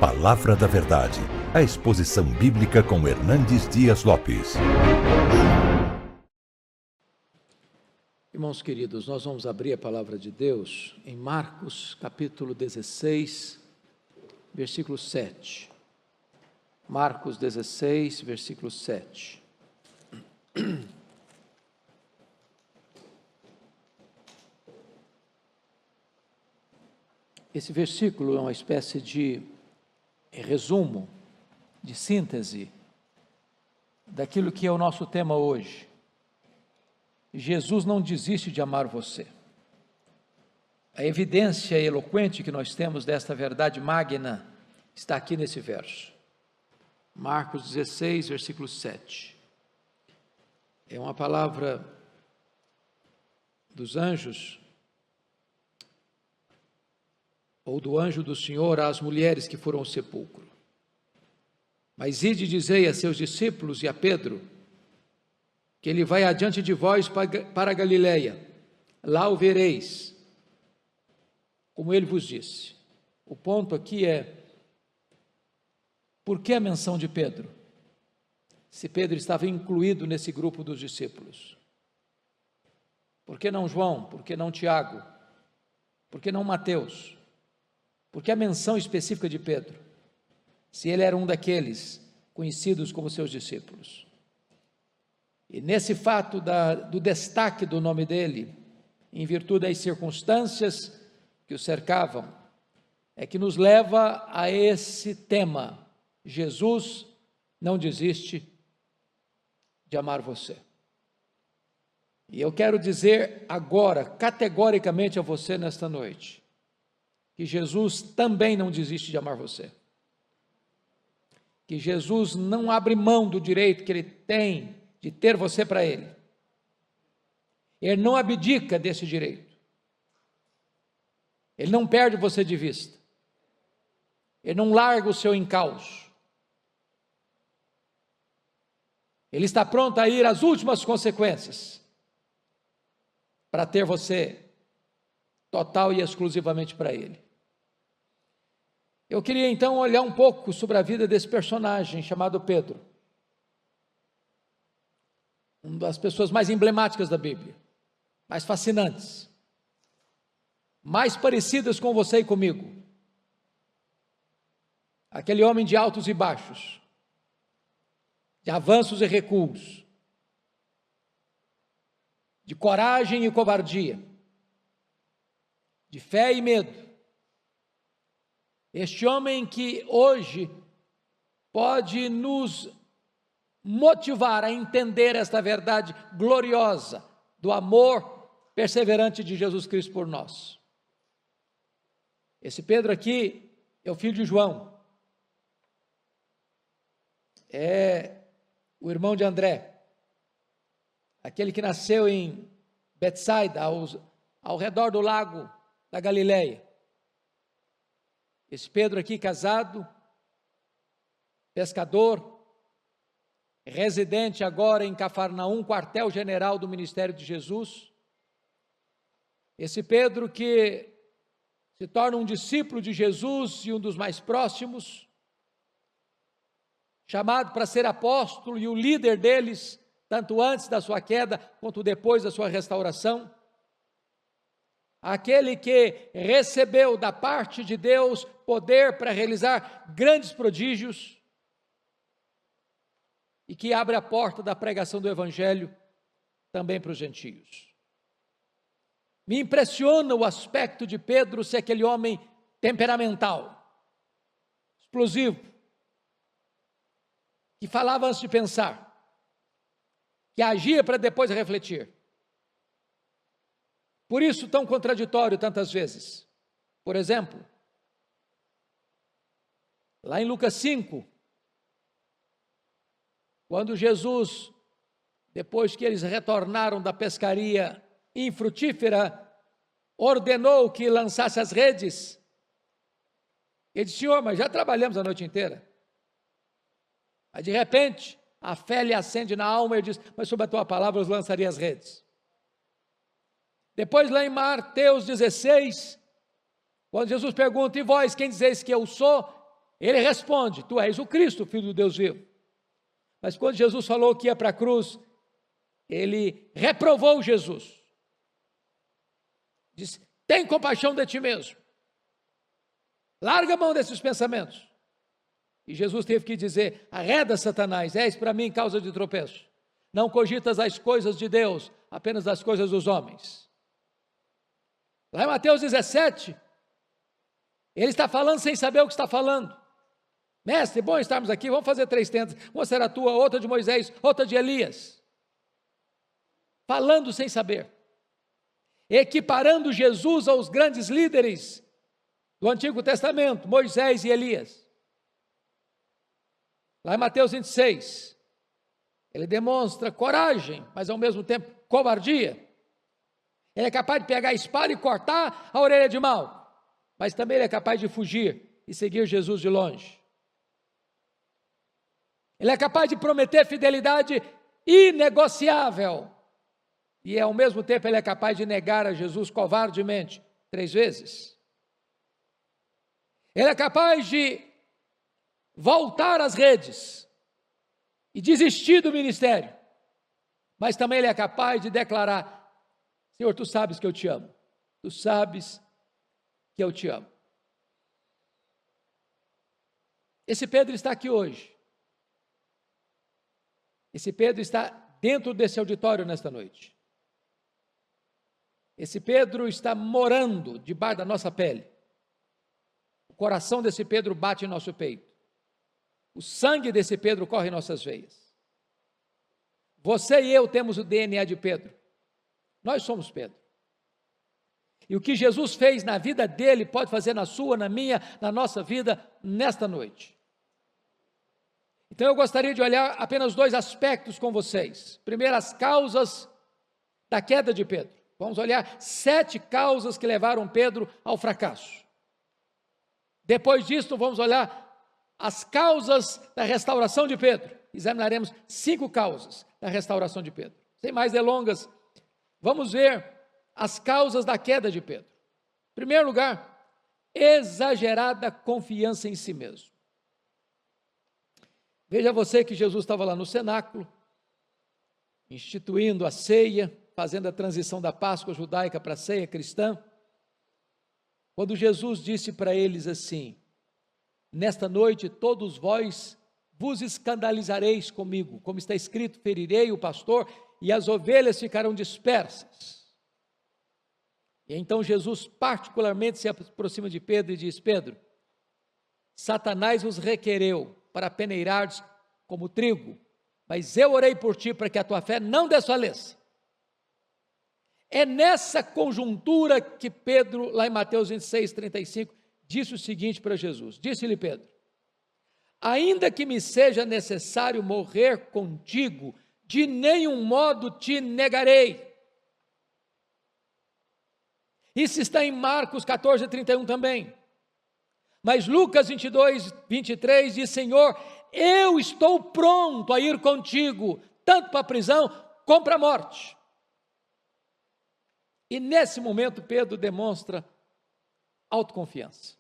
Palavra da Verdade, a exposição bíblica com Hernandes Dias Lopes. Irmãos queridos, nós vamos abrir a palavra de Deus em Marcos capítulo 16, versículo 7. Marcos 16, versículo 7. Esse versículo é uma espécie de resumo, de síntese daquilo que é o nosso tema hoje. Jesus não desiste de amar você. A evidência eloquente que nós temos desta verdade magna está aqui nesse verso. Marcos 16, versículo 7. É uma palavra dos anjos, ou do anjo do Senhor às mulheres que foram ao sepulcro. Mas ide e dizei a seus discípulos e a Pedro, que ele vai adiante de vós para a Galileia, lá o vereis, como ele vos disse. O ponto aqui é, por que a menção de Pedro? Se Pedro estava incluído nesse grupo dos discípulos. Por que não João? Por que não Tiago? Por que não Mateus? Por que a menção específica de Pedro? Se ele era um daqueles conhecidos como seus discípulos. E nesse fato do destaque do nome dele, em virtude das circunstâncias que o cercavam, é que nos leva a esse tema: Jesus não desiste de amar você. E eu quero dizer agora, categoricamente a você nesta noite, que Jesus também não desiste de amar você. Que Jesus não abre mão do direito que ele tem de ter você para ele. Ele não abdica desse direito. Ele não perde você de vista. Ele não larga o seu encalço. Ele está pronto a ir às últimas consequências para ter você total e exclusivamente para ele. Eu queria então olhar um pouco sobre a vida desse personagem chamado Pedro. Uma das pessoas mais emblemáticas da Bíblia, mais fascinantes, mais parecidas com você e comigo. Aquele homem de altos e baixos, de avanços e recuos, de coragem e covardia, de fé e medo. Este homem que hoje pode nos motivar a entender esta verdade gloriosa do amor perseverante de Jesus Cristo por nós. Esse Pedro aqui é o filho de João, é o irmão de André, aquele que nasceu em Betsaida, ao redor do lago da Galileia. Esse Pedro aqui, casado, pescador, residente agora em Cafarnaum, quartel-general do ministério de Jesus. Esse Pedro que se torna um discípulo de Jesus e um dos mais próximos, chamado para ser apóstolo e o líder deles, tanto antes da sua queda, quanto depois da sua restauração. Aquele que recebeu da parte de Deus poder para realizar grandes prodígios e que abre a porta da pregação do Evangelho também para os gentios. Me impressiona o aspecto de Pedro ser aquele homem temperamental, explosivo, que falava antes de pensar, que agia para depois refletir. Por isso tão contraditório tantas vezes. Por exemplo, lá em Lucas 5, quando Jesus, depois que eles retornaram da pescaria infrutífera, ordenou que lançasse as redes, ele disse: Senhor, mas já trabalhamos a noite inteira. Aí de repente, a fé lhe acende na alma e ele diz: mas sob a tua palavra eu lançaria as redes. Depois lá em Mateus 16, quando Jesus pergunta: e vós, quem dizeis que eu sou? ele responde: tu és o Cristo, Filho do Deus vivo. Mas quando Jesus falou que ia para a cruz, ele reprovou Jesus. Disse: tem compaixão de ti mesmo. Larga a mão desses pensamentos. E Jesus teve que dizer: arreda, Satanás, és para mim causa de tropeço. Não cogitas as coisas de Deus, apenas as coisas dos homens. Lá em Mateus 17, ele está falando sem saber o que está falando. Mestre, bom estarmos aqui, vamos fazer 3 tendas. Uma será tua, outra de Moisés, outra de Elias. Falando sem saber. Equiparando Jesus aos grandes líderes do Antigo Testamento, Moisés e Elias. Lá em Mateus 26, ele demonstra coragem, mas ao mesmo tempo covardia. Ele é capaz de pegar a espada e cortar a orelha de mal, mas também ele é capaz de fugir e seguir Jesus de longe. Ele é capaz de prometer fidelidade inegociável, e ao mesmo tempo ele é capaz de negar a Jesus covardemente 3 vezes. Ele é capaz de voltar às redes e desistir do ministério, mas também ele é capaz de declarar: Senhor, tu sabes que eu te amo, tu sabes que eu te amo. Esse Pedro está aqui hoje, esse Pedro está dentro desse auditório nesta noite, esse Pedro está morando debaixo da nossa pele, o coração desse Pedro bate em nosso peito, o sangue desse Pedro corre em nossas veias. Você e eu temos o DNA de Pedro. Nós somos Pedro. E o que Jesus fez na vida dele pode fazer na sua, na minha, na nossa vida nesta noite. Então eu gostaria de olhar apenas 2 aspectos com vocês. Primeiro, as causas da queda de Pedro. Vamos olhar 7 causas que levaram Pedro ao fracasso. Depois disso, vamos olhar as causas da restauração de Pedro. Examinaremos 5 causas da restauração de Pedro. Sem mais delongas, vamos ver as causas da queda de Pedro. Em primeiro lugar, exagerada confiança em si mesmo. Veja você que Jesus estava lá no cenáculo, instituindo a ceia, fazendo a transição da Páscoa judaica para a ceia cristã, quando Jesus disse para eles assim: nesta noite todos vós vos escandalizareis comigo, como está escrito, ferirei o pastor e as ovelhas ficarão dispersas. E então Jesus particularmente se aproxima de Pedro e diz: Pedro, Satanás vos requereu para peneirares como trigo, mas eu orei por ti para que a tua fé não desfaleça. É nessa conjuntura que Pedro, lá em Mateus 26, 35, disse o seguinte para Jesus: disse-lhe Pedro: ainda que me seja necessário morrer contigo, de nenhum modo te negarei. Isso está em Marcos 14, 31 também. Mas Lucas 22, 23 diz: Senhor, eu estou pronto a ir contigo, tanto para a prisão como para a morte. E nesse momento Pedro demonstra autoconfiança.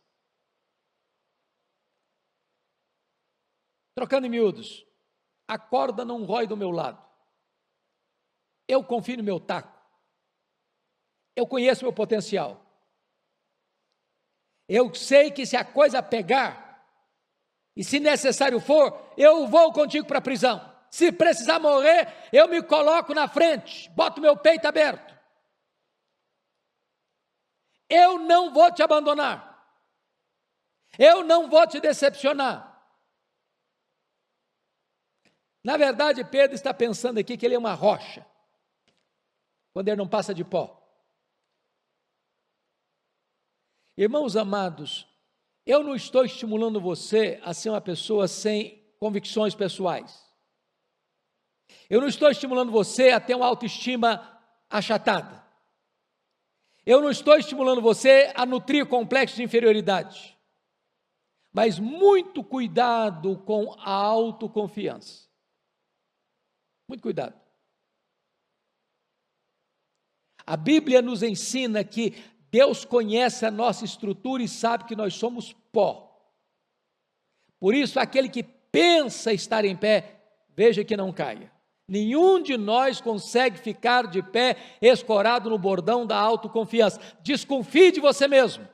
Trocando em miúdos, a corda não rói do meu lado. Eu confio no meu taco. Eu conheço o meu potencial. Eu sei que se a coisa pegar, e se necessário for, eu vou contigo para a prisão. Se precisar morrer, eu me coloco na frente, boto meu peito aberto. Eu não vou te abandonar. Eu não vou te decepcionar. Na verdade, Pedro está pensando aqui que ele é uma rocha, quando ele não passa de pó. Irmãos amados, eu não estou estimulando você a ser uma pessoa sem convicções pessoais. Eu não estou estimulando você a ter uma autoestima achatada. Eu não estou estimulando você a nutrir complexo de inferioridade. Mas muito cuidado com a autoconfiança. Muito cuidado. A Bíblia nos ensina que Deus conhece a nossa estrutura e sabe que nós somos pó. Por isso, aquele que pensa estar em pé, veja que não caia. Nenhum de nós consegue ficar de pé, escorado no bordão da autoconfiança. Desconfie de você mesmo.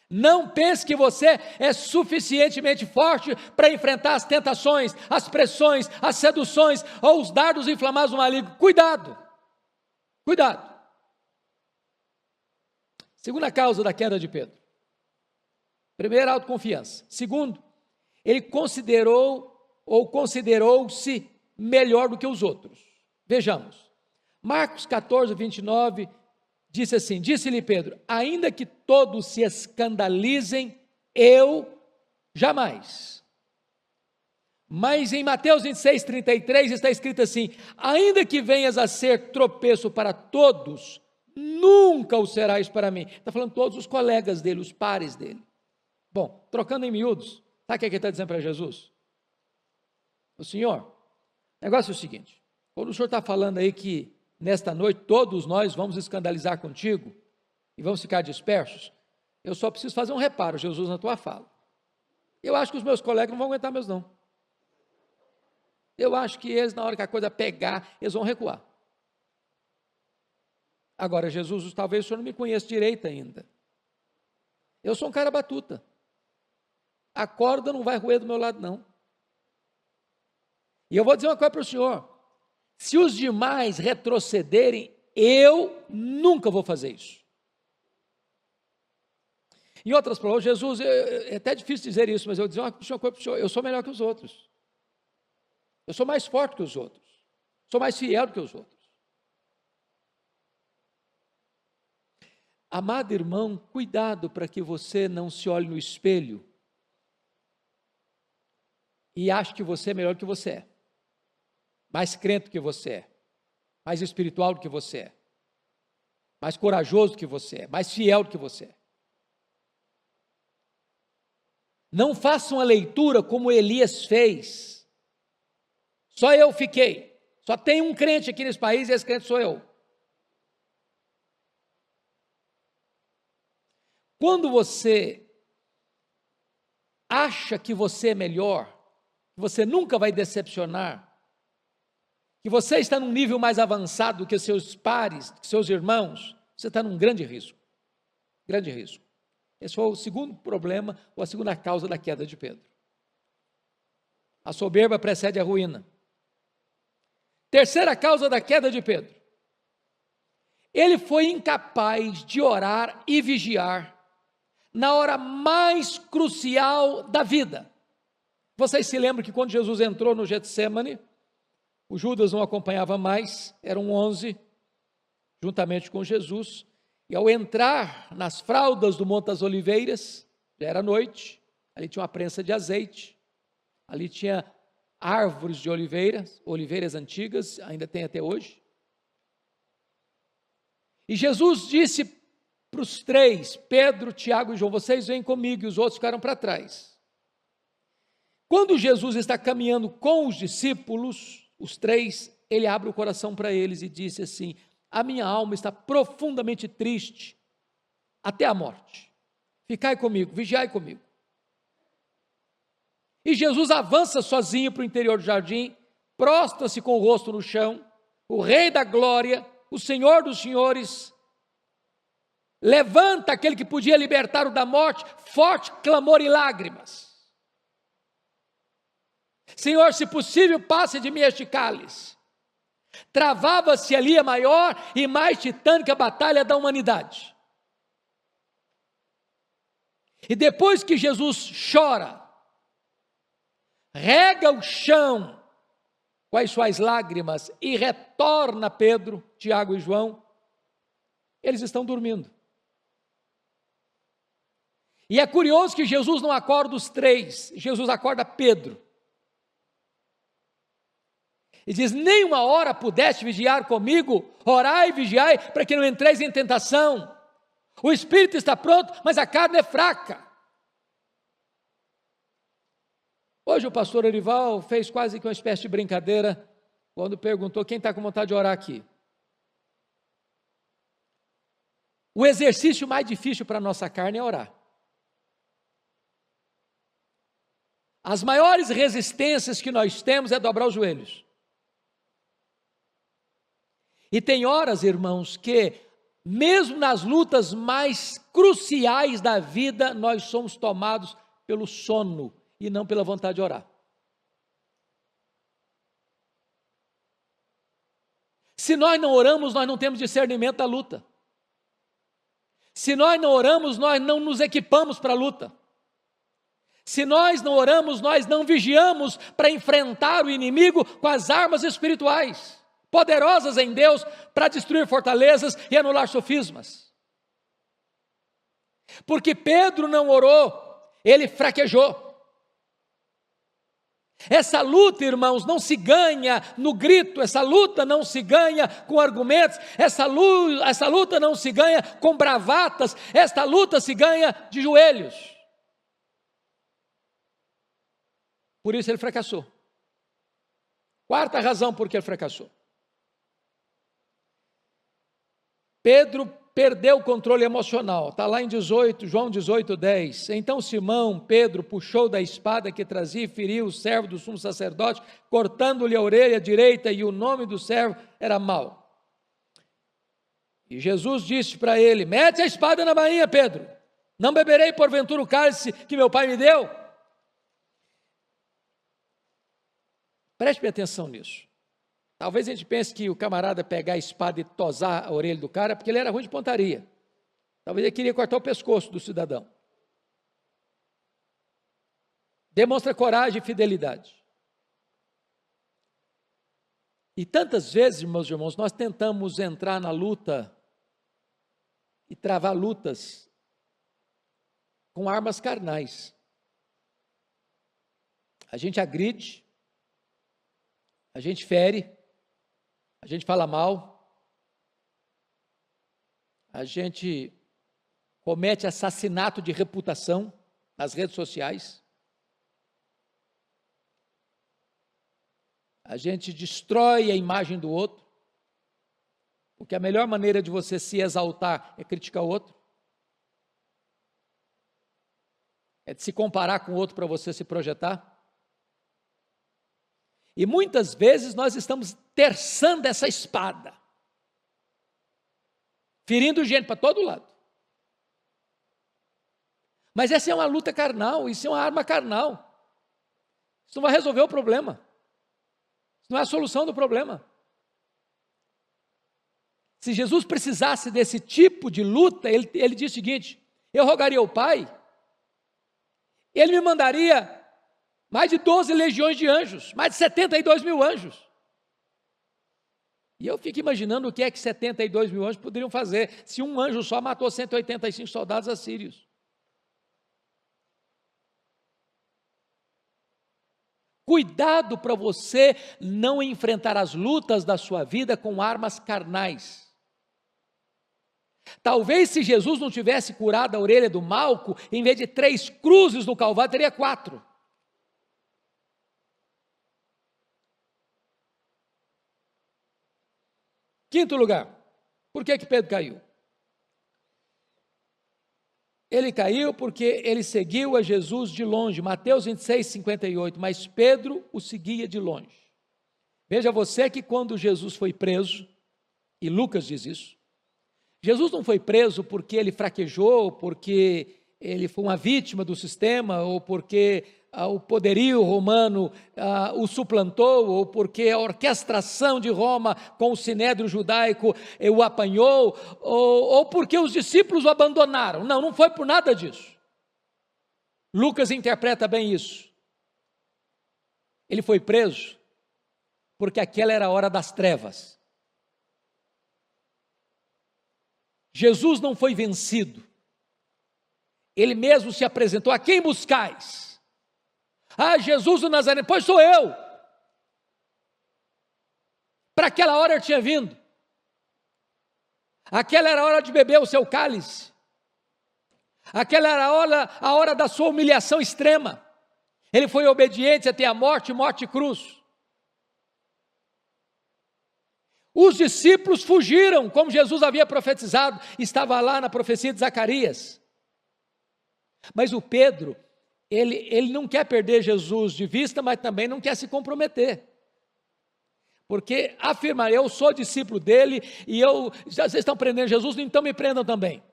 Não pense que você é suficientemente forte para enfrentar as tentações, as pressões, as seduções ou os dardos inflamados do maligno. Cuidado! Cuidado! Segunda causa da queda de Pedro. Primeiro, autoconfiança. Segundo, ele considerou-se melhor do que os outros. Vejamos. Marcos 14, 29, disse assim, disse-lhe Pedro, ainda que todos se escandalizem, eu jamais. Mas em Mateus 26, 33 está escrito assim, ainda que venhas a ser tropeço para todos, nunca o serás para mim. Está falando todos os colegas dele, os pares dele. Bom, trocando em miúdos, sabe o que ele está dizendo para Jesus? O Senhor, o negócio é o seguinte, quando o Senhor está falando aí que nesta noite todos nós vamos escandalizar contigo e vamos ficar dispersos, eu só preciso fazer um reparo, Jesus, na tua fala. Eu acho que os meus colegas não vão aguentar meus não. Eu acho que eles, na hora que a coisa pegar, eles vão recuar. Agora, Jesus, talvez o Senhor não me conheça direito ainda. Eu sou um cara batuta. A corda não vai roer do meu lado, não. E eu vou dizer uma coisa para o senhor, se os demais retrocederem, eu nunca vou fazer isso. Em outras palavras, Jesus, é até difícil dizer isso, mas eu vou dizer uma coisa para o senhor, eu sou melhor que os outros. Eu sou mais forte que os outros. Sou mais fiel do que os outros. Amado irmão, cuidado para que você não se olhe no espelho e ache que você é melhor do que você é, mais crente do que você é, mais espiritual do que você é, mais corajoso do que você é, mais fiel do que você é. Não faça uma leitura como Elias fez, só eu fiquei, só tem um crente aqui nesse país e esse crente sou eu. Quando você acha que você é melhor, que você nunca vai decepcionar, que você está num nível mais avançado do que seus pares, que seus irmãos, você está num grande risco. Grande risco. Esse foi o segundo problema, ou a segunda causa da queda de Pedro. A soberba precede a ruína. Terceira causa da queda de Pedro. Ele foi incapaz de orar e vigiar na hora mais crucial da vida. Vocês se lembram que quando Jesus entrou no Getsêmani, o Judas não acompanhava mais, eram 11, juntamente com Jesus, e ao entrar nas fraldas do Monte das Oliveiras, já era noite, ali tinha uma prensa de azeite, ali tinha árvores de oliveiras antigas, ainda tem até hoje. E Jesus disse para os três, Pedro, Tiago e João, vocês vêm comigo, e os outros ficaram para trás. Quando Jesus está caminhando com os discípulos, os três, ele abre o coração para eles e disse assim, a minha alma está profundamente triste, até a morte. Ficai comigo, vigiai comigo. E Jesus avança sozinho para o interior do jardim, prostra-se com o rosto no chão, o Rei da Glória, o Senhor dos Senhores, levanta aquele que podia libertar o da morte, forte clamor e lágrimas. Senhor, se possível, passe de mim este cálice. Travava-se ali a maior e mais titânica batalha da humanidade. E depois que Jesus chora, rega o chão com as suas lágrimas e retorna Pedro, Tiago e João, eles estão dormindo. E é curioso que Jesus não acorda os três, Jesus acorda Pedro. E diz, nem uma hora pudeste vigiar comigo, orai e vigiai, para que não entreis em tentação. O espírito está pronto, mas a carne é fraca. Hoje o pastor Erival fez quase que uma espécie de brincadeira, quando perguntou quem está com vontade de orar aqui. O exercício mais difícil para a nossa carne é orar. as maiores resistências que nós temos é dobrar os joelhos. E tem horas, irmãos, que mesmo nas lutas mais cruciais da vida, nós somos tomados pelo sono e não pela vontade de orar. Se nós não oramos, nós não temos discernimento da luta. Se nós não oramos, nós não nos equipamos para a luta. Se nós não oramos, nós não vigiamos para enfrentar o inimigo com as armas espirituais, poderosas em Deus para destruir fortalezas e anular sofismas. Porque Pedro não orou, ele fraquejou. Essa luta, irmãos, não se ganha no grito, essa luta não se ganha com argumentos, essa luta não se ganha com bravatas, esta luta se ganha de joelhos. Por isso ele fracassou. Quarta razão por que ele fracassou. Pedro perdeu o controle emocional, está lá em João 18:10. Então Simão, Pedro, puxou da espada que trazia e feriu o servo do sumo sacerdote, cortando-lhe a orelha direita, e o nome do servo era Mal. E Jesus disse para ele: mete a espada na bainha, Pedro, não beberei porventura o cálice que meu pai me deu? Preste atenção nisso. Talvez a gente pense que o camarada pegar a espada e tosar a orelha do cara porque ele era ruim de pontaria. Talvez ele queria cortar o pescoço do cidadão. Demonstra coragem e fidelidade. E tantas vezes, meus irmãos, nós tentamos entrar na luta e travar lutas com armas carnais. A gente agride, a gente fere, a gente fala mal, a gente comete assassinato de reputação nas redes sociais, a gente destrói a imagem do outro, porque a melhor maneira de você se exaltar é criticar o outro, é de se comparar com o outro para você se projetar. E muitas vezes nós estamos terçando essa espada, ferindo gente para todo lado. Mas essa é uma luta carnal, isso é uma arma carnal. Isso não vai resolver o problema. Isso não é a solução do problema. Se Jesus precisasse desse tipo de luta, ele diz o seguinte: eu rogaria ao Pai, Ele me mandaria mais de 12 legiões de anjos, mais de 72 mil anjos. E eu fico imaginando o que é que 72 mil anjos poderiam fazer, se um anjo só matou 185 soldados assírios. Cuidado para você não enfrentar as lutas da sua vida com armas carnais. Talvez se Jesus não tivesse curado a orelha do Malco, em vez de 3 cruzes no Calvário, teria 4. Quinto lugar, por que Pedro caiu? Ele caiu porque ele seguiu a Jesus de longe, Mateus 26, 58, mas Pedro o seguia de longe. Veja você que quando Jesus foi preso, e Lucas diz isso, Jesus não foi preso porque ele fraquejou, porque ele foi uma vítima do sistema, ou porque o poderio romano o suplantou, ou porque a orquestração de Roma com o sinédrio judaico o apanhou, ou porque os discípulos o abandonaram. Não, não foi por nada disso. Lucas interpreta bem isso. Ele foi preso porque aquela era a hora das trevas. Jesus não foi vencido. Ele mesmo se apresentou: a quem buscais? Ah, Jesus o Nazareno. Pois sou eu. Para aquela hora eu tinha vindo. Aquela era a hora de beber o seu cálice. Aquela era a hora da sua humilhação extrema. Ele foi obediente até a morte, morte e cruz. Os discípulos fugiram, como Jesus havia profetizado, estava lá na profecia de Zacarias. Mas o Pedro, ele não quer perder Jesus de vista, mas também não quer se comprometer. Porque afirma, eu sou discípulo dele, e vocês estão prendendo Jesus, então me prendam também.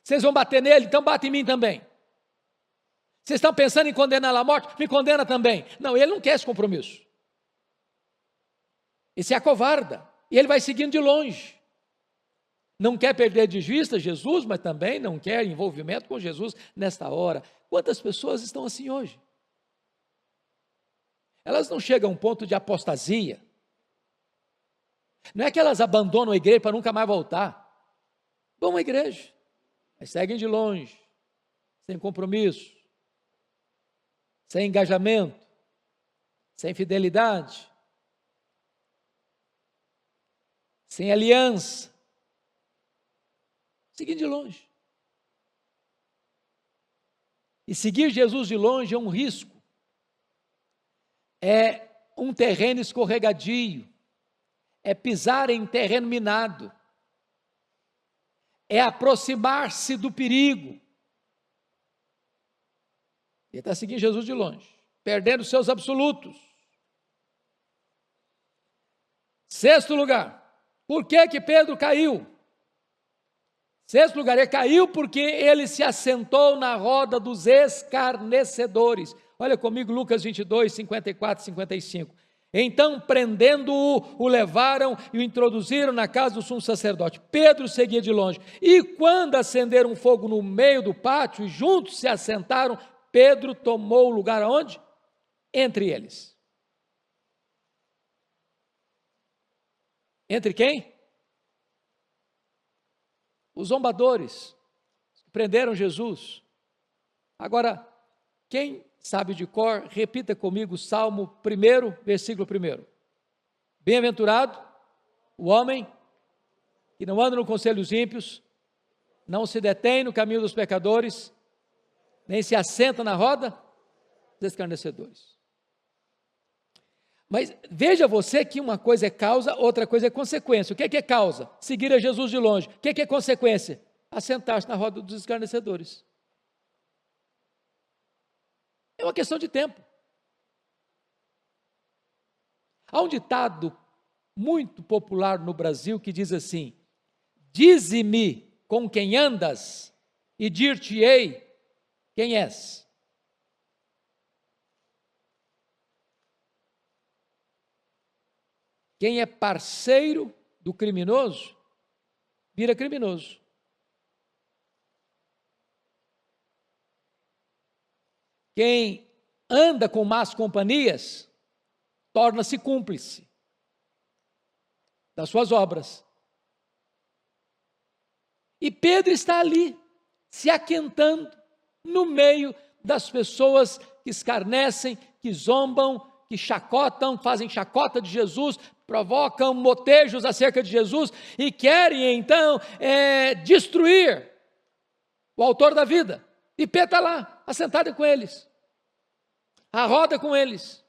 Vocês vão bater nele, então bate em mim também. Vocês estão pensando em condená-lo à morte, me condena também. Não, ele não quer esse compromisso. Esse é acovarda, e ele vai seguindo de longe. Não quer perder de vista Jesus, mas também não quer envolvimento com Jesus nesta hora. Quantas pessoas estão assim hoje? Elas não chegam a um ponto de apostasia. Não é que elas abandonam a igreja para nunca mais voltar. Vão à igreja, mas seguem de longe, sem compromisso, sem engajamento, sem fidelidade, sem aliança, seguindo de longe. E seguir Jesus de longe é um risco, é um terreno escorregadio, é pisar em terreno minado, é aproximar-se do perigo. Ele está seguindo Jesus de longe, perdendo seus absolutos. Sexto lugar, por que Pedro caiu? Sexto lugar, ele caiu porque ele se assentou na roda dos escarnecedores. Olha comigo Lucas 22, 54 e 55. Então, prendendo-o, o levaram e o introduziram na casa do sumo sacerdote. Pedro seguia de longe. E quando acenderam um fogo no meio do pátio e juntos se assentaram, Pedro tomou o lugar aonde? Entre eles. Entre quem? Os zombadores que prenderam Jesus. Agora, quem sabe de cor, repita comigo o Salmo 1, versículo 1. Bem-aventurado o homem que não anda no conselho dos ímpios, não se detém no caminho dos pecadores, nem se assenta na roda dos escarnecedores. Mas veja você que uma coisa é causa, outra coisa é consequência. O que é causa? Seguir a Jesus de longe. O que é consequência? Assentar-se na roda dos escarnecedores. É uma questão de tempo. Há um ditado muito popular no Brasil que diz assim: dize-me com quem andas e dir-te-ei quem és. Quem é parceiro do criminoso, vira criminoso. Quem anda com más companhias, torna-se cúmplice das suas obras. E Pedro está ali, se aquentando, no meio das pessoas que escarnecem, que zombam, que chacotam, fazem chacota de Jesus, provocam motejos acerca de Jesus e querem então destruir o autor da vida. E Pedro está lá, assentado com eles, à roda com eles.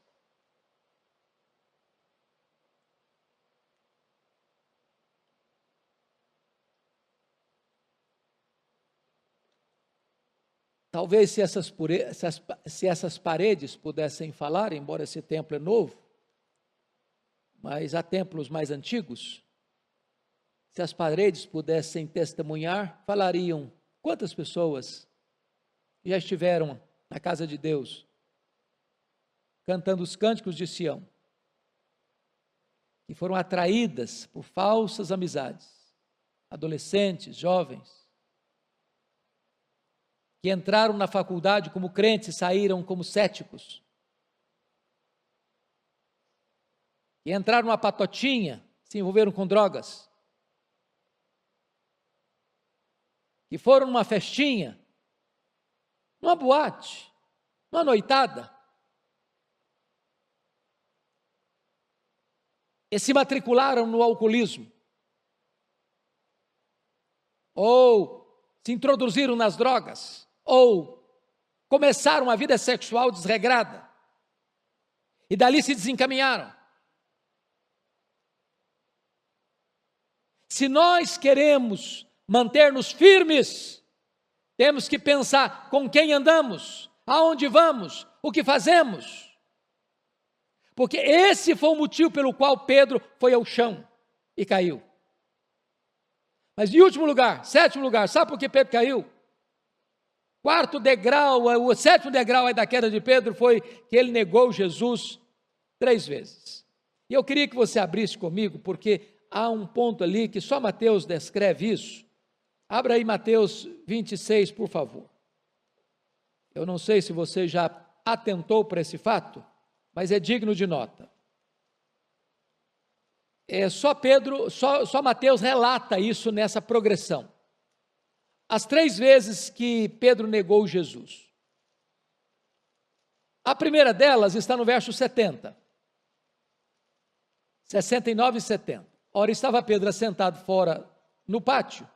Talvez se essas paredes pudessem falar, embora esse templo é novo, mas há templos mais antigos, se as paredes pudessem testemunhar, falariam quantas pessoas já estiveram na casa de Deus, cantando os cânticos de Sião, que foram atraídas por falsas amizades, adolescentes, jovens, que entraram na faculdade como crentes e saíram como céticos, que entraram numa patotinha, se envolveram com drogas, que foram numa festinha, numa boate, numa noitada, e se matricularam no alcoolismo, ou se introduziram nas drogas, ou começaram uma vida sexual desregrada, e dali se desencaminharam. Se nós queremos manter-nos firmes, temos que pensar com quem andamos, Aonde vamos? O que fazemos? Porque esse foi o motivo pelo qual Pedro foi ao chão e caiu. Mas em último lugar, sétimo lugar, sabe por que Pedro caiu? Quarto degrau, o sétimo degrau aí da queda de Pedro foi que ele negou Jesus 3 vezes. E eu queria que você abrisse comigo, porque há um ponto ali que só Mateus descreve isso. Abra aí Mateus 26, por favor. Eu não sei se você já atentou para esse fato, mas é digno de nota. Só Mateus relata isso nessa progressão. As 3 vezes que Pedro negou Jesus. A primeira delas está no verso 70. 69 e 70. Ora, estava Pedro assentado fora no pátio.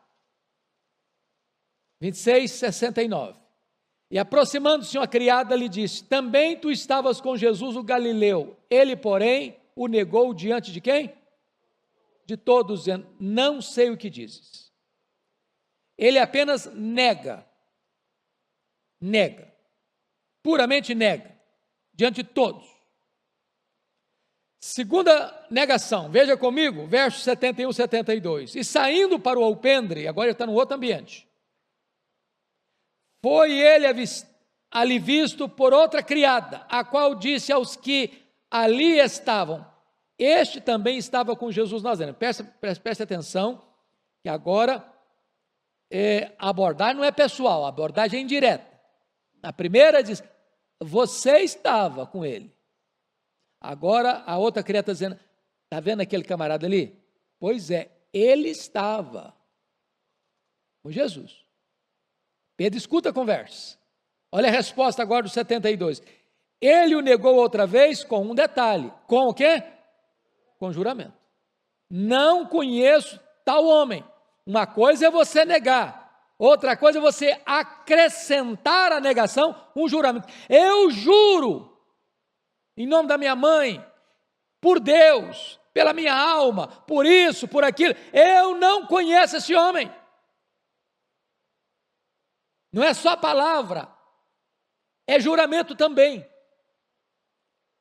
26, 69. E aproximando-se uma criada lhe disse: também tu estavas com Jesus o Galileu. Ele, porém, o negou diante de quem? De todos, dizendo: não sei o que dizes. Ele apenas nega, puramente nega, diante de todos. Segunda negação, veja comigo, versos 71 e 72. E saindo para o alpendre, agora ele está num outro ambiente, foi ele ali visto por outra criada, a qual disse aos que ali estavam: este também estava com Jesus Nazareno. Preste atenção, que agora a abordagem não é pessoal, a abordagem é indireta. A primeira diz: você estava com ele. Agora a outra criada está dizendo: está vendo aquele camarada ali? Pois é, ele estava com Jesus. Pedro escuta a conversa. Olha a resposta agora do 72. Ele o negou outra vez com um detalhe. Com o quê? Com juramento. Não conheço tal homem. Uma coisa é você negar, outra coisa é você acrescentar à negação um juramento. Eu juro, em nome da minha mãe, por Deus, pela minha alma, por isso, por aquilo, eu não conheço esse homem. Não é só palavra, é juramento também.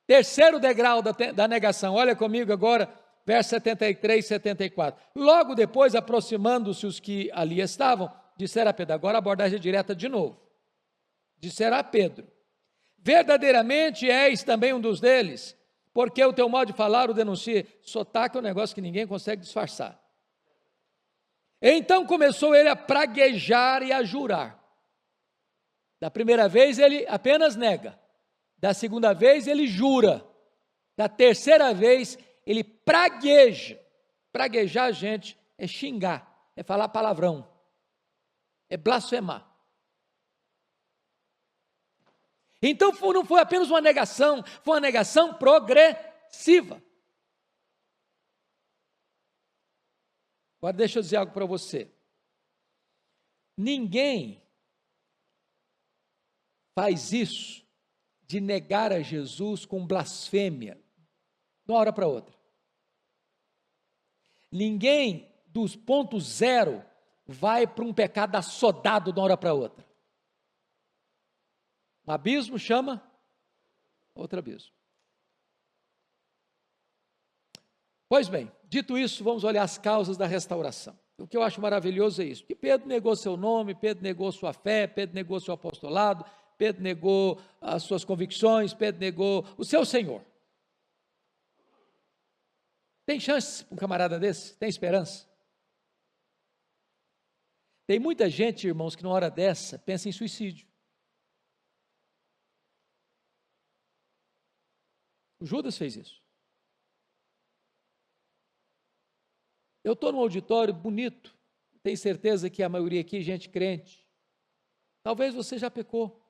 Terceiro degrau da negação, olha comigo agora, verso 73 e 74. Logo depois, aproximando-se os que ali estavam, disseram a Pedro, agora a abordagem direta de novo. Disseram a Pedro: verdadeiramente és também um dos deles, porque o teu modo de falar o denuncia. Sotaque é um negócio que ninguém consegue disfarçar. Então começou ele a praguejar e a jurar. Da primeira vez ele apenas nega, da segunda vez ele jura, da terceira vez ele pragueja. Praguejar, gente, é xingar, é falar palavrão, é blasfemar. Então não foi apenas uma negação, foi uma negação progressiva. Agora deixa eu dizer algo para você. Ninguém faz isso de negar a Jesus com blasfêmia, de uma hora para outra. Ninguém dos pontos zero vai para um pecado assodado de uma hora para outra. Um abismo chama outro abismo. Pois bem, dito isso, vamos olhar as causas da restauração. O que eu acho maravilhoso é isso, que Pedro negou seu nome, Pedro negou sua fé, Pedro negou seu apostolado, Pedro negou as suas convicções, Pedro negou o seu Senhor. Tem chance para um camarada desse? Tem esperança? Tem muita gente, irmãos, que numa hora dessa pensa em suicídio. O Judas fez isso. Eu estou num auditório bonito, tenho certeza que a maioria aqui é gente crente. Talvez você já pecou.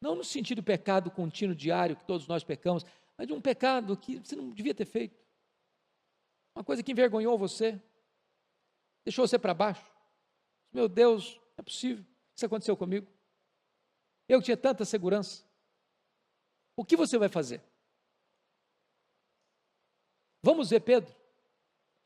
Não no sentido de pecado contínuo, diário, que todos nós pecamos, mas de um pecado que você não devia ter feito. Uma coisa que envergonhou você, deixou você para baixo. Meu Deus, não é possível, isso aconteceu comigo. Eu tinha tanta segurança. O que você vai fazer? Vamos ver Pedro.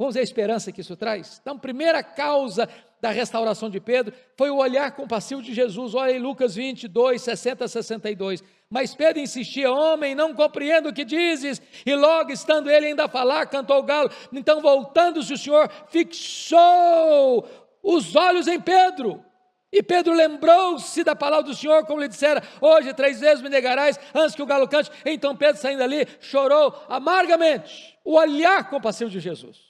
Vamos ver a esperança que isso traz? Então, primeira causa da restauração de Pedro foi o olhar compassivo de Jesus. Olha em Lucas 22, 60 a 62. Mas Pedro insistia: homem, não compreendo o que dizes. E logo, estando ele ainda a falar, cantou o galo. Então, voltando-se, o Senhor fixou os olhos em Pedro. E Pedro lembrou-se da palavra do Senhor, como lhe dissera: hoje 3 vezes me negarás antes que o galo cante. Então Pedro, saindo ali, chorou amargamente. O olhar compassivo de Jesus.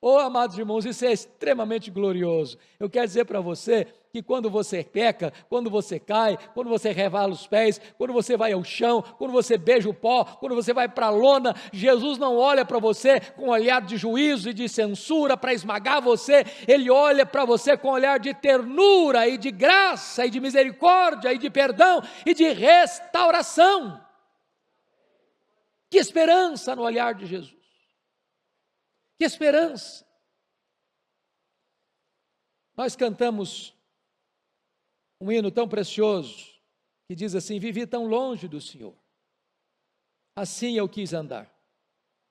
Oh, amados irmãos, isso é extremamente glorioso. Eu quero dizer para você que quando você peca, quando você cai, quando você revala os pés, quando você vai ao chão, quando você beija o pó, quando você vai para a lona, Jesus não olha para você com um olhar de juízo e de censura para esmagar você. Ele olha para você com um olhar de ternura e de graça e de misericórdia e de perdão e de restauração. Que esperança no olhar de Jesus. Que esperança! Nós cantamos um hino tão precioso, que diz assim: vivi tão longe do Senhor, assim eu quis andar,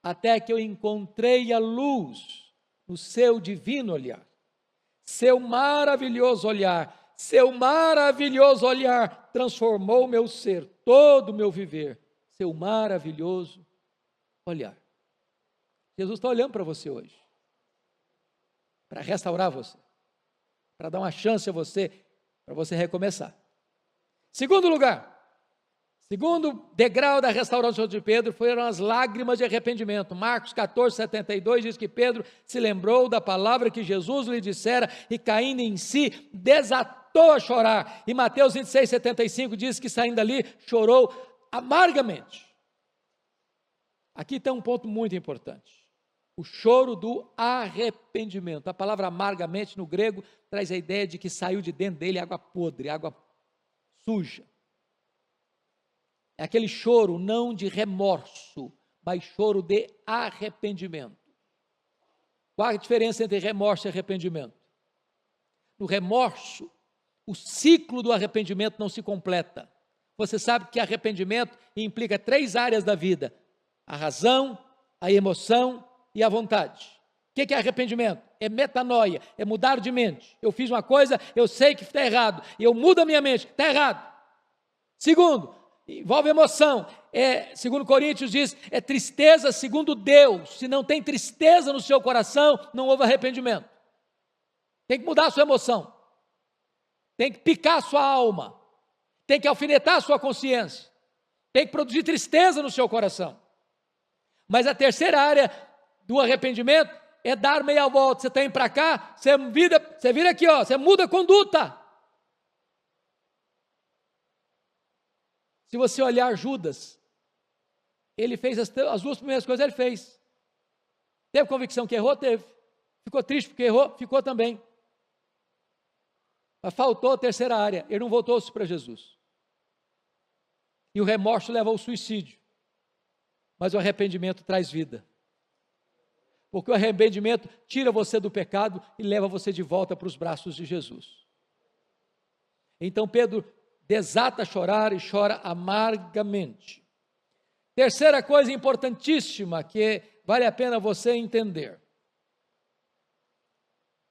até que eu encontrei a luz no seu divino olhar, seu maravilhoso olhar, transformou meu ser, todo o meu viver, seu maravilhoso olhar. Jesus está olhando para você hoje, para restaurar você, para dar uma chance a você, para você recomeçar. Segundo lugar, segundo degrau da restauração de Pedro, foram as lágrimas de arrependimento. Marcos 14, 72 diz que Pedro se lembrou da palavra que Jesus lhe dissera e, caindo em si, desatou a chorar. E Mateus 26, 75 diz que, saindo dali, chorou amargamente. Aqui tem um ponto muito importante. O choro do arrependimento. A palavra amargamente no grego traz a ideia de que saiu de dentro dele água podre, água suja. É aquele choro não de remorso, mas choro de arrependimento. Qual a diferença entre remorso e arrependimento? No remorso, o ciclo do arrependimento não se completa. Você sabe que arrependimento implica 3 áreas da vida: a razão, a emoção e a vontade. O que é arrependimento? É metanoia, é mudar de mente. Eu fiz uma coisa, eu sei que está errado, e eu mudo a minha mente, está errado. Segundo, envolve emoção. Segundo Coríntios diz, é tristeza segundo Deus. Se não tem tristeza no seu coração, não houve arrependimento. Tem que mudar a sua emoção. Tem que picar a sua alma. Tem que alfinetar a sua consciência. Tem que produzir tristeza no seu coração. Mas a terceira área do arrependimento é dar meia volta. Você está indo para cá, você vira aqui, ó, você muda a conduta. Se você olhar Judas, ele fez as 2 primeiras coisas, ele fez. Teve convicção que errou? Teve. Ficou triste porque errou? Ficou também. Mas faltou a terceira área, ele não voltou-se para Jesus. E o remorso leva ao suicídio. Mas o arrependimento traz vida. Porque o arrependimento tira você do pecado e leva você de volta para os braços de Jesus. Então Pedro desata a chorar e chora amargamente. Terceira coisa importantíssima que vale a pena você entender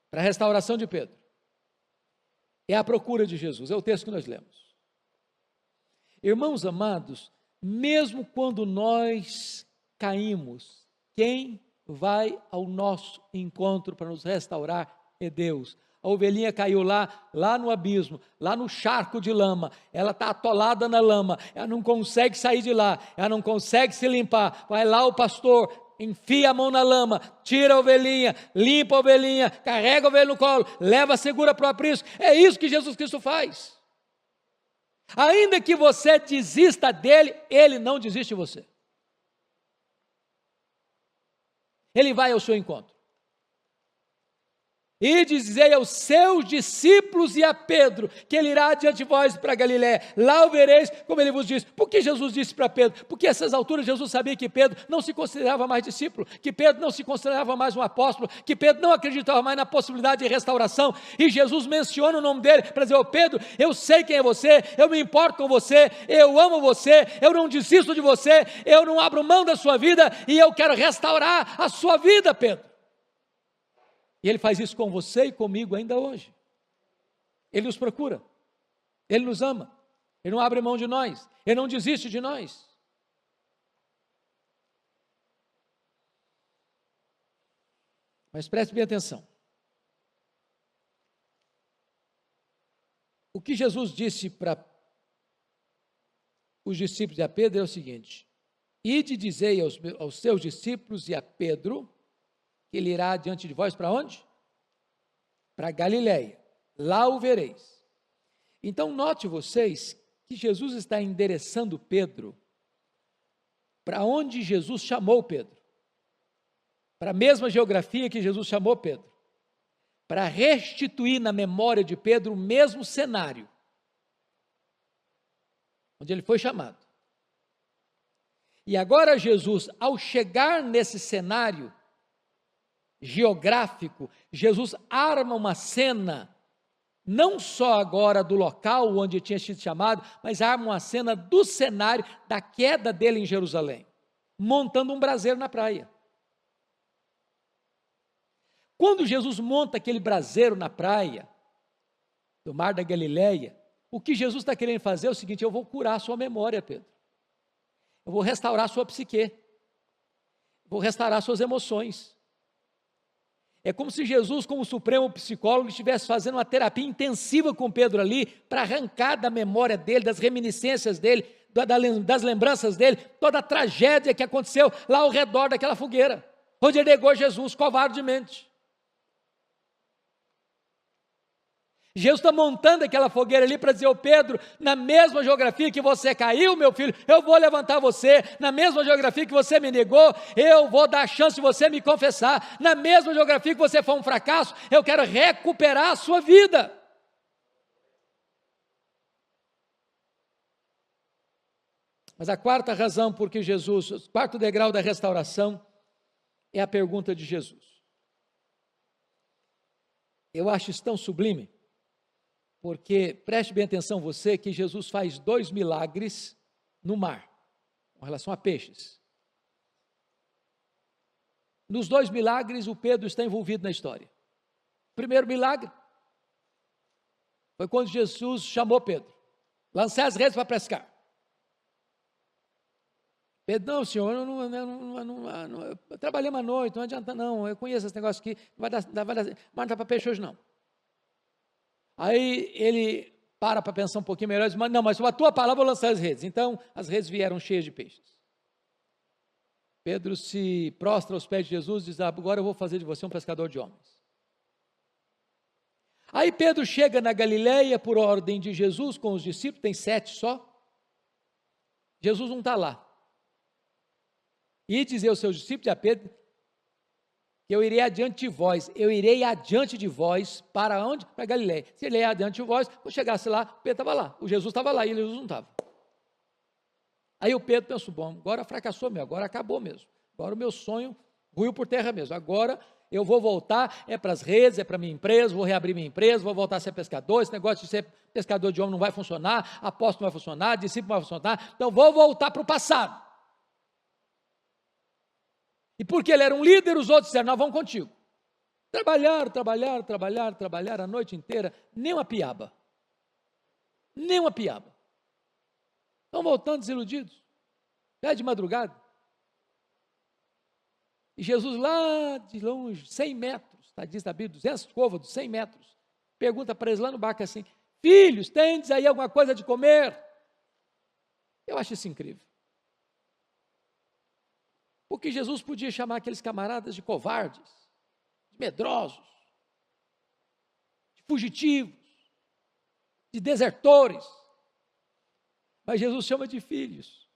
para a restauração de Pedro é a procura de Jesus. É o texto que nós lemos. Irmãos amados, mesmo quando nós caímos, quem vai ao nosso encontro para nos restaurar é Deus. A ovelhinha caiu lá no abismo, lá no charco de lama, ela está atolada na lama, ela não consegue sair de lá, ela não consegue se limpar. Vai lá o pastor, enfia a mão na lama, tira a ovelhinha, limpa a ovelhinha, carrega a ovelha no colo, leva, segura para o aprisco. É isso que Jesus Cristo faz. Ainda que você desista dele, ele não desiste de você. Ele vai ao seu encontro. E dizei aos seus discípulos e a Pedro, que ele irá adiante de vós para Galiléia, lá o vereis, como ele vos disse. Por que Jesus disse para Pedro? Porque a essas alturas Jesus sabia que Pedro não se considerava mais discípulo, que Pedro não se considerava mais um apóstolo, que Pedro não acreditava mais na possibilidade de restauração, e Jesus menciona o nome dele para dizer: ô Pedro, eu sei quem é você, eu me importo com você, eu amo você, eu não desisto de você, eu não abro mão da sua vida, e eu quero restaurar a sua vida, Pedro. E ele faz isso com você e comigo ainda hoje. Ele nos procura, ele nos ama, ele não abre mão de nós, ele não desiste de nós. Mas preste bem atenção. O que Jesus disse para os discípulos e a Pedro é o seguinte: ide dizei aos seus discípulos e a Pedro, que ele irá diante de vós para onde? Para Galiléia, lá o vereis. Então note vocês que Jesus está endereçando Pedro para onde Jesus chamou Pedro, para a mesma geografia que Jesus chamou Pedro, para restituir na memória de Pedro o mesmo cenário onde ele foi chamado. E agora Jesus, ao chegar nesse cenário geográfico, Jesus arma uma cena, não só agora do local onde tinha sido chamado, mas arma uma cena do cenário da queda dele em Jerusalém, montando um braseiro na praia. Quando Jesus monta aquele braseiro na praia do Mar da Galileia, o que Jesus está querendo fazer é o seguinte: eu vou curar a sua memória, Pedro, eu vou restaurar a sua psique, vou restaurar suas emoções. É como se Jesus, como supremo psicólogo, estivesse fazendo uma terapia intensiva com Pedro ali, para arrancar da memória dele, das reminiscências dele, das lembranças dele, toda a tragédia que aconteceu lá ao redor daquela fogueira, onde ele negou Jesus covardemente. Jesus está montando aquela fogueira ali para dizer: ô Pedro, na mesma geografia que você caiu, meu filho, eu vou levantar você. Na mesma geografia que você me negou, eu vou dar a chance de você me confessar. Na mesma geografia que você foi um fracasso, eu quero recuperar a sua vida. Mas a quarta razão por que Jesus, o quarto degrau da restauração, é a pergunta de Jesus. Eu acho isso tão sublime, porque, preste bem atenção você, que Jesus faz 2 milagres no mar, com relação a peixes. Nos 2 milagres, o Pedro está envolvido na história. O primeiro milagre foi quando Jesus chamou Pedro: lancei as redes para pescar. Pedro: não, senhor, eu trabalhei uma noite, não adianta não, eu conheço esse negócio aqui, mas não dá para peixe hoje não. Aí ele para pensar um pouquinho melhor e diz: não, mas a tua palavra eu vou lançar as redes. Então as redes vieram cheias de peixes. Pedro se prostra aos pés de Jesus e diz: agora eu vou fazer de você um pescador de homens. Aí Pedro chega na Galileia por ordem de Jesus com os discípulos, tem 7 só. Jesus não está lá. E dizer aos seus discípulos e a Pedro que eu irei adiante de vós, para onde? Para Galiléia. Se ele ia adiante de vós, quando chegasse lá, Pedro estava lá, o Jesus estava lá e Jesus não estava. Aí o Pedro pensou: bom, agora fracassou mesmo, agora acabou mesmo, agora o meu sonho ruiu por terra mesmo, agora eu vou voltar, é para as redes, é para a minha empresa, vou reabrir minha empresa, vou voltar a ser pescador, esse negócio de ser pescador de homem não vai funcionar, apóstolo não vai funcionar, discípulo não vai funcionar, então vou voltar para o passado. E porque ele era um líder, os outros disseram: nós vamos contigo. Trabalharam a noite inteira, nem uma piaba. Estão voltando desiludidos, já de madrugada. E Jesus lá de longe, 100 metros, está diz na Bíblia, 200 côvados, 100 metros, pergunta para eles lá no barco assim: filhos, tendes aí alguma coisa de comer? Eu acho isso incrível. Porque Jesus podia chamar aqueles camaradas de covardes, de medrosos, de fugitivos, de desertores. Mas Jesus chama de filhos.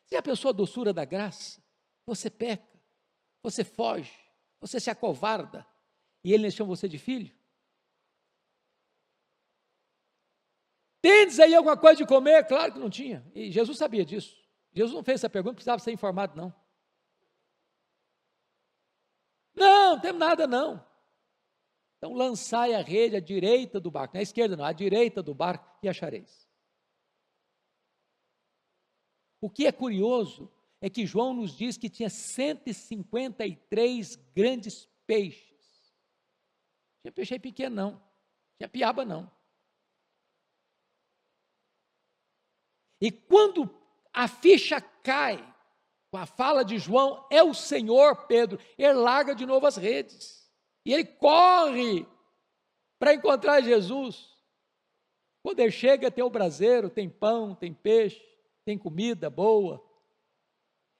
Você já pensou a doçura da graça? Você peca, você foge, você se acovarda. E ele chama você de filho? Tendes aí alguma coisa de comer? Claro que não tinha. E Jesus sabia disso. Jesus não fez essa pergunta, precisava ser informado, não. Não temos nada, não. Então lançai a rede à direita do barco, não é à esquerda não, à direita do barco e achareis. O que é curioso é que João nos diz que tinha 153 grandes peixes. Não tinha peixe pequeno não, não tinha piaba não. E quando a ficha cai, com a fala de João, é o Senhor, Pedro, ele larga de novo as redes. E ele corre para encontrar Jesus. Quando ele chega, tem o braseiro, tem pão, tem peixe, tem comida boa.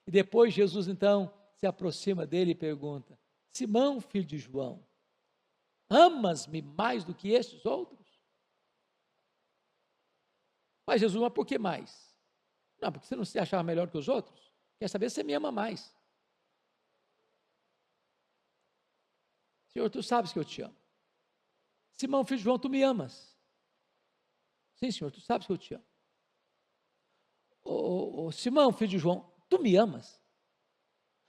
E depois Jesus então se aproxima dele e pergunta: Simão, filho de João, amas-me mais do que estes outros? Mas Jesus, mas por que mais? Não, porque você não se achava melhor que os outros? Quer saber se você me ama mais. Senhor, tu sabes que eu te amo. Simão, filho de João, tu me amas. Sim, Senhor, tu sabes que eu te amo. Simão, filho de João, tu me amas?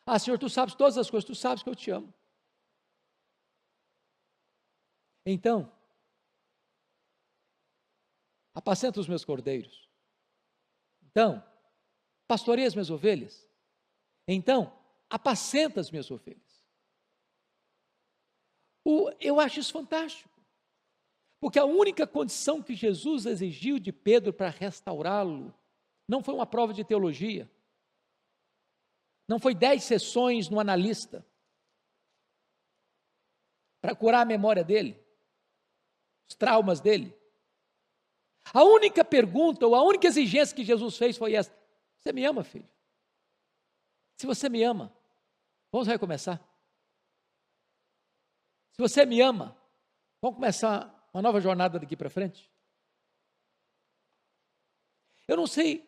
Ah, Senhor, tu sabes todas as coisas, tu sabes que eu te amo. Então, apacenta os meus cordeiros. Então, pastoreia as minhas ovelhas. Então, apacenta as minhas ovelhas. Eu acho isso fantástico, porque a única condição que Jesus exigiu de Pedro para restaurá-lo, não foi uma prova de teologia, não foi 10 sessões no analista, para curar a memória dele, os traumas dele. A única pergunta, ou a única exigência que Jesus fez foi essa: você me ama, filho? Se você me ama, vamos recomeçar. Se você me ama, vamos começar uma nova jornada daqui para frente. Eu não sei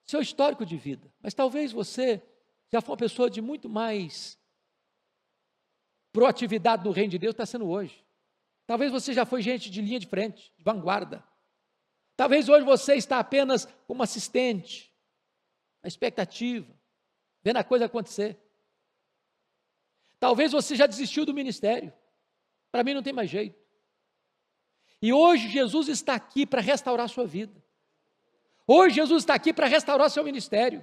seu histórico de vida, mas talvez você já foi uma pessoa de muito mais proatividade no reino de Deus, está sendo hoje. Talvez você já foi gente de linha de frente, de vanguarda. Talvez hoje você está apenas como assistente, na expectativa, vendo a coisa acontecer. Talvez você já desistiu do ministério. Para mim não tem mais jeito. E hoje Jesus está aqui para restaurar a sua vida. Hoje Jesus está aqui para restaurar seu ministério.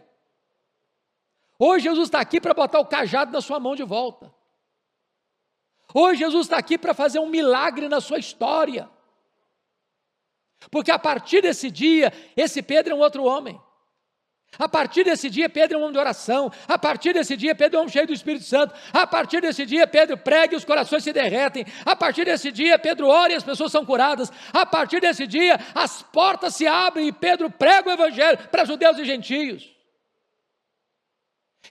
Hoje Jesus está aqui para botar o cajado na sua mão de volta. Hoje Jesus está aqui para fazer um milagre na sua história. Porque a partir desse dia, esse Pedro é um outro homem. A partir desse dia, Pedro é um homem de oração. A partir desse dia, Pedro é um homem cheio do Espírito Santo. A partir desse dia, Pedro prega e os corações se derretem. A partir desse dia, Pedro ora e as pessoas são curadas. A partir desse dia, as portas se abrem e Pedro prega o Evangelho para judeus e gentios.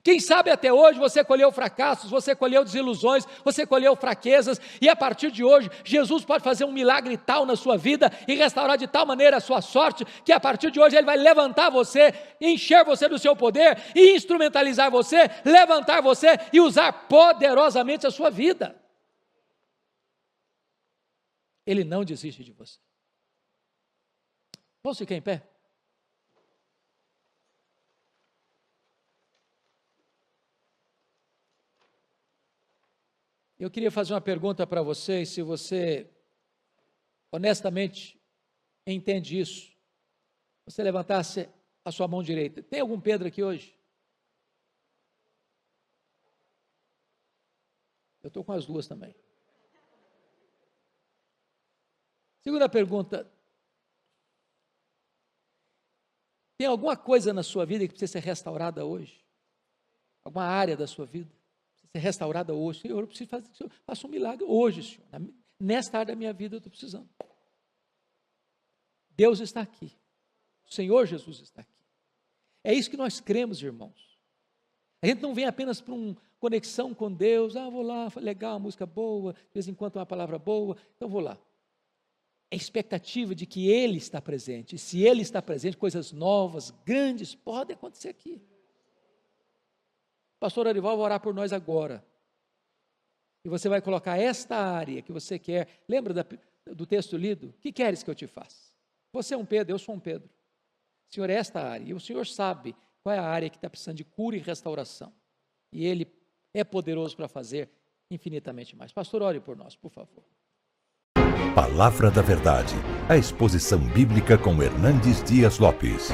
Quem sabe até hoje você colheu fracassos, você colheu desilusões, você colheu fraquezas, e a partir de hoje, Jesus pode fazer um milagre tal na sua vida, e restaurar de tal maneira a sua sorte, que a partir de hoje Ele vai levantar você, encher você do seu poder, e instrumentalizar você, levantar você, e usar poderosamente a sua vida. Ele não desiste de você. Vamos ficar em pé? Eu queria fazer uma pergunta para vocês, se você honestamente entende isso. Você levantasse a sua mão direita. Tem algum Pedro aqui hoje? Eu estou com as duas também. Segunda pergunta. Tem alguma coisa na sua vida que precisa ser restaurada hoje? Alguma área da sua vida? Ser restaurada hoje. Senhor, eu preciso fazer, Senhor, faça um milagre hoje, Senhor. Nesta área da minha vida eu estou precisando. Deus está aqui. O Senhor Jesus está aqui. É isso que nós cremos, irmãos. A gente não vem apenas para uma conexão com Deus. Vou lá, legal, uma música boa, de vez em quando uma palavra boa, então vou lá. É a expectativa de que Ele está presente. E se Ele está presente, coisas novas, grandes, podem acontecer aqui. Pastor Arival vai orar por nós agora. E você vai colocar esta área que você quer. Lembra do texto lido? O que queres que eu te faça? Você é um Pedro, eu sou um Pedro. Senhor, é esta área. E o Senhor sabe qual é a área que está precisando de cura e restauração. E Ele é poderoso para fazer infinitamente mais. Pastor, ore por nós, por favor. Palavra da Verdade, a exposição bíblica com Hernandes Dias Lopes.